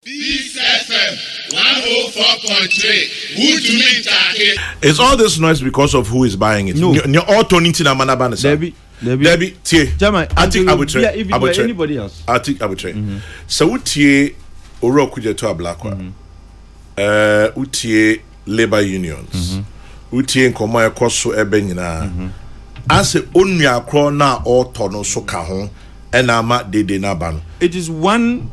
This FM 104.3. Who to me target? Is all this noise because of who is buying it? No. You're all turning to Namanabana. Debbie, tie. Atik abutre. Yeah, if it were anybody else. Atik abutre. So utie oro kuje to ablakwa. Utie labor unions. Utie nkomo ekoso ebe nyina. Ase onu akro na oto so ka ho ena ma dede na ba no. It is one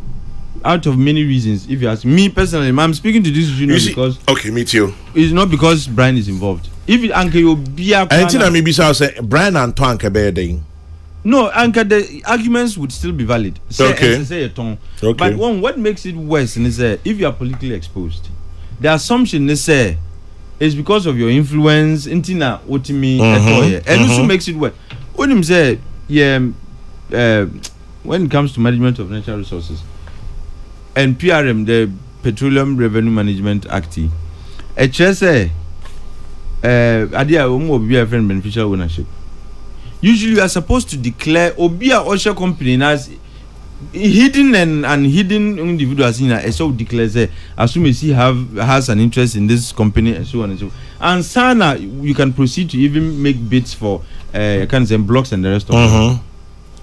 out of many reasons. If you ask me personally, I'm speaking to this union because okay, me too. It's not because Bryan is involved. If it anke you be a maybe say Bryan Acheampong anke no, anke the arguments would still be valid. Say but what makes it worse is if you are politically exposed, the assumption is is because of your influence intina otimi and also makes it worse. When him say when it comes to management of natural resources and PRM, the Petroleum Revenue Management Act, HSA, Adia friend beneficial ownership. Usually, you are supposed to declare Obia Osha company as hidden and unhidden individuals in a so declares as soon as he has an interest in this company and so on and so on. And Sana, you can proceed to even make bids for blocks and the rest of them.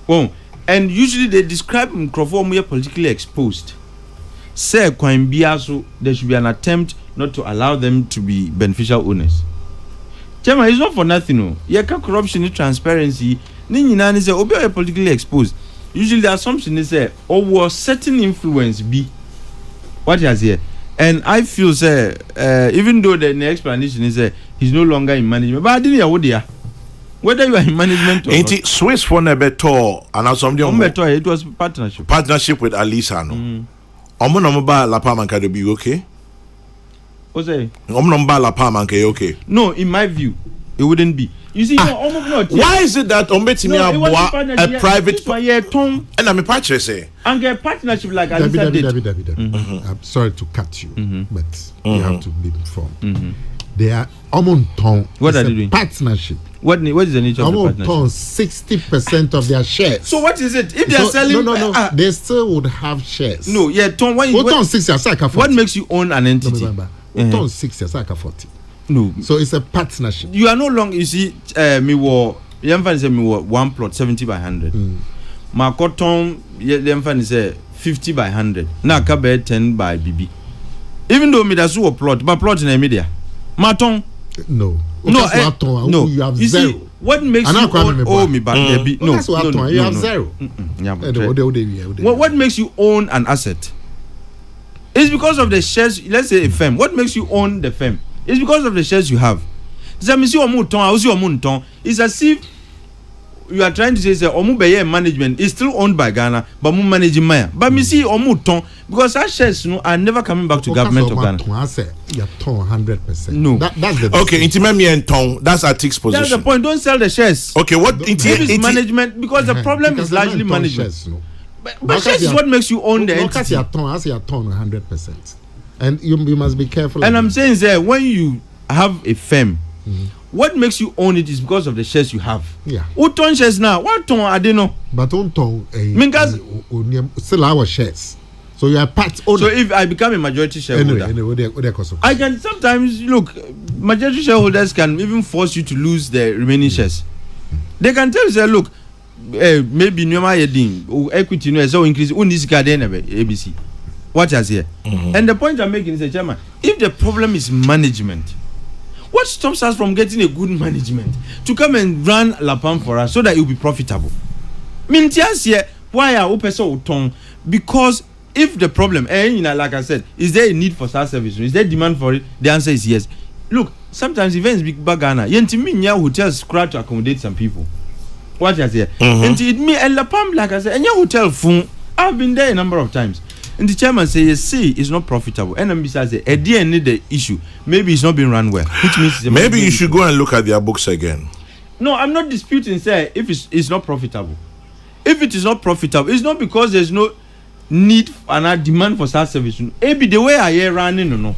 Oh, and usually they describe Microphone politically exposed. Say so there should be an attempt not to allow them to be beneficial owners. Chairman, it's not for nothing. No, yeka corruption and transparency. Ni say obi politically exposed. Usually the assumption is was certain influence be what he has here. And I feel even though the explanation is he's no longer in management, but I didn't hear whether you are in management or not. Swiss for Nebeto and something. It was partnership with Alisa. Omonomba La Palmanca to be okay. What's that? Omonomba La Palmanca okay. No, in my view, it wouldn't be. You see, why is it that a private and I'm a partner say and a partnership like Alisa did. I'm sorry to cut you, but you have to be informed. They are Omonton. What are they doing? Partnership. What is the nature of the partnership? 60% of their shares. So what is it? If they are selling, no, they still would have shares. No, yeah, Tom. What makes you own an entity? Tom 60, I can 40. No, so it's a partnership. You are no longer. You see, me say me one plot 70 by 100. My cotton, say 50 by 100. Now kabe 10 by BB. Even though me that's a plot, but plot in the media. Maton. No. No. You have you zero. See, what makes you own me back there? No, that's what you have zero. What makes you own an asset? It's because of the shares. Let's say a firm. What makes you own the firm? It's because of the shares you have. It's as if you are trying to say Omubeye management is still owned by Ghana, but mu managing Maya. But me see Omuton because our shares are never coming back to government of Ghana. You're 100%. No, that's the okay. Intimate and Tong. That's Atik's position. That's the point. Don't sell the shares. Okay, what is management? Because the problem is largely management. Shares, no. But shares is what makes you own the entity. You're 100%, and you must be careful. And I'm saying when you have a firm. What makes you own it is because of the shares you have. Yeah. Who ton shares now? What ton I don't know. But on ton still our shares. So you are part owner. So if I become a majority shareholder, I can sometimes look. Majority shareholders can even force you to lose the remaining shares. They can tell you, look, maybe no equity no so increase ABC. What has here? And the point I'm making is, Chairman, if the problem is management. What stops us from getting a good management to come and run Lapam for us so that it will be profitable? Mintias here, why are open so tongue? Because if the problem, like I said, is there a need for such service? Is there demand for it? The answer is yes. Look, sometimes events big bagana. Yentiminya hotels scratch to accommodate some people. What is here? And it me and Lapam, like I said, and your hotel phone. I've been there a number of times. And the chairman says, see, it's not profitable. And besides, at the end of the issue, maybe it's not being run well. Which means maybe you should go and look at their books again. No, I'm not disputing, say, if it's not profitable. If it is not profitable, it's not because there's no need and a demand for such service. Maybe the way I hear running, no.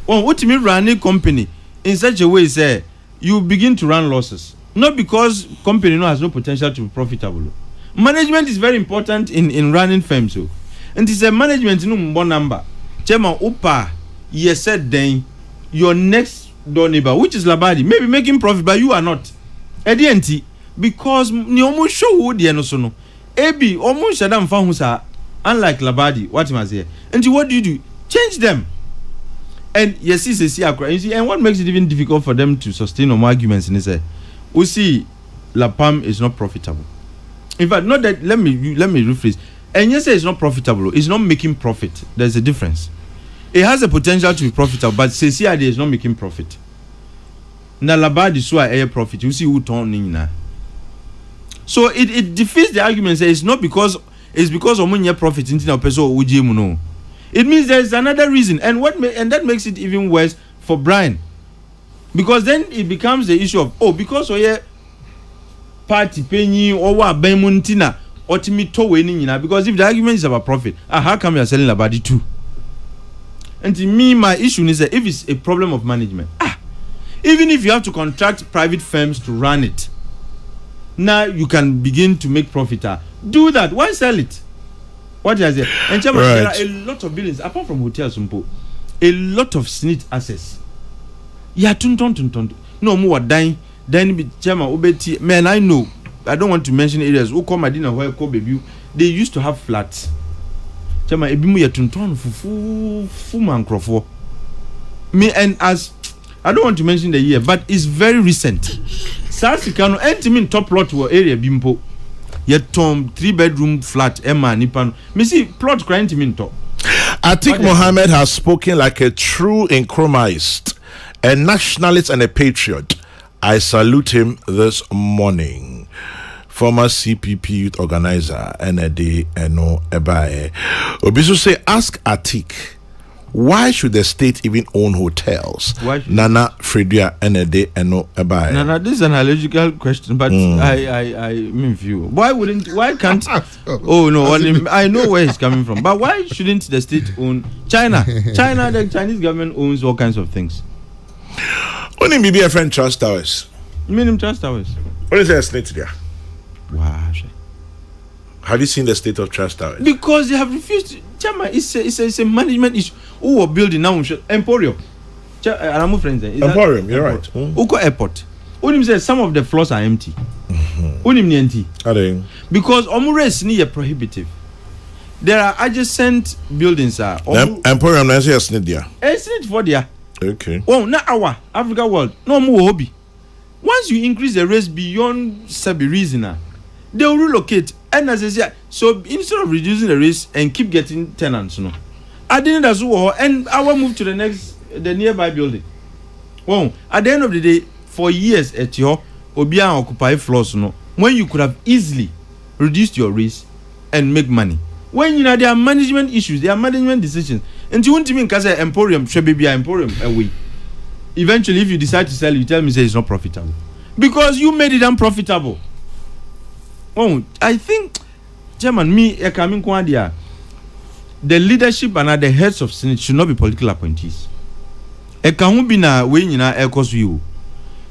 Well, what you mean running company in such a way, say, you begin to run losses. Not because company has no potential to be profitable. Management is very important in running firms. So. And it's a management no more number. Chairman Upa, you said then your next door neighbor, which is Labadi, maybe making profit, but you are not. Edienti, because ni omo show wo de no so no. Ebi omo shadam fa hu sa, unlike Labadi, what you must say. And what do? Change them. And yes, you see, and what makes it even difficult for them to sustain no arguments in say, we see La Palm is not profitable. In fact, not that let me rephrase. And yes, it's not profitable. It's not making profit. There's a difference. It has a potential to be profitable, but CCID is not making profit. Na Labadi so a profit. You see who turning now. So it defeats the argument. Say it's not because omunye profit into na person ujimu no. It means there is another reason, and that makes it even worse for Bryan, because then it becomes the issue of because oye party penny or wa ben muntina otimi to we ni nyina, because if the argument is about profit, how come you are selling Labadi too? And to me, my issue is that if it's a problem of management, even if you have to contract private firms to run it, now you can begin to make profit. Do that. Why sell it? What is it? And Chairman, there are a lot of buildings apart from hotels, a lot of SSNIT assets. Yeah, tunton. No more dying. Then Chairman Obeti. Man, I know. I don't want to mention areas. Who come Medina where baby. They used to have flats. Chairman, ebimu ya tunton fu man crofo. Me and as I don't want to mention the year, but it's very recent. Sasikano entimin top plot wo area bimpo. Yet Tom 3-bedroom flat Emma Nipan. Me see plot crying to me top. Atik Mohammed has spoken like a true Nkrumahist, a nationalist and a patriot. I salute him this morning. Former CPP youth organizer NAD Eno Ebae. Obisu say, ask Atik, why should the state even own hotels? Nana Fredia NAD Eno Ebae. Nana, this is an illogical question, but I mean view. Why can't oh no, I know where he's coming from. But why shouldn't the state own China? The Chinese government owns all kinds of things. Only maybe a friend Trust Towers. Minimum Trust Towers. What is the SSNIT there? Wow. Have you seen the state of Trust Towers? Because they have refused. Chama, it's a management issue. Who are building now? Emporium. I'm friends. Emporium, you're right. Uko Airport. Unim says some of the floors are empty. Unim ni empty. Because omures ni prohibitive. There are adjacent buildings. Emporium na SSNIT there. SSNIT for there. Okay. Oh, na our Africa world. No more hobby. Once you increase the rates beyond sabi reason, they will relocate. And as I say, so instead of reducing the rates and keep getting tenants, I didn't and I will move to the nearby building. Well, at the end of the day, for years at your Obia occupy floors, when you could have easily reduced your rates and make money. When there are management issues, there are management decisions. And you want to mean because Emporium should be Emporium away. Eventually, if you decide to sell, you tell me say it's not profitable. Because you made it unprofitable. Oh, I think, Chairman, the leadership and the heads of Senate should not be political appointees.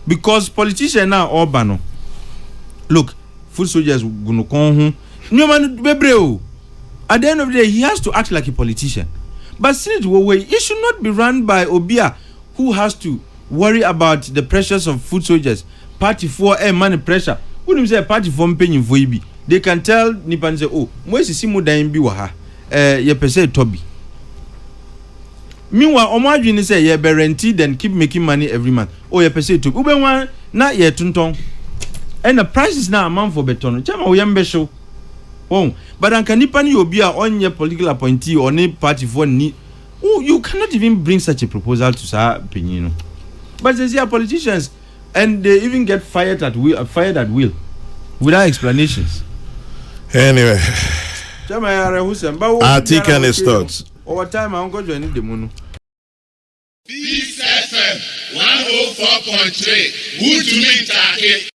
Because politicians now all bano. Look, food soldiers gonna come. At the end of the day, he has to act like a politician. But Senate it should not be run by Obia, who has to worry about the pressures of food soldiers. Party for money pressure. Wouldn't say party for paying for EB. They can tell Nipan say, oh, where's the Simu Daim Biwaha? Ye per se Toby. Meanwhile, Omajin say ye be rented and keep making money every month. Oh, ye per se Toby. Ube one not ye tuntong. And the price is now a month for beton. Chama uyambe show. Oh, but Ankanipani Obia on your political appointee or any party for need. Oh, you cannot even bring such a proposal to Sir Penino. But they are politicians, and they even get fired at will, without explanations. Anyway, Atik and his thoughts. Over time, I'm going to join the moon. Peace FM 104.3. Good to meet you.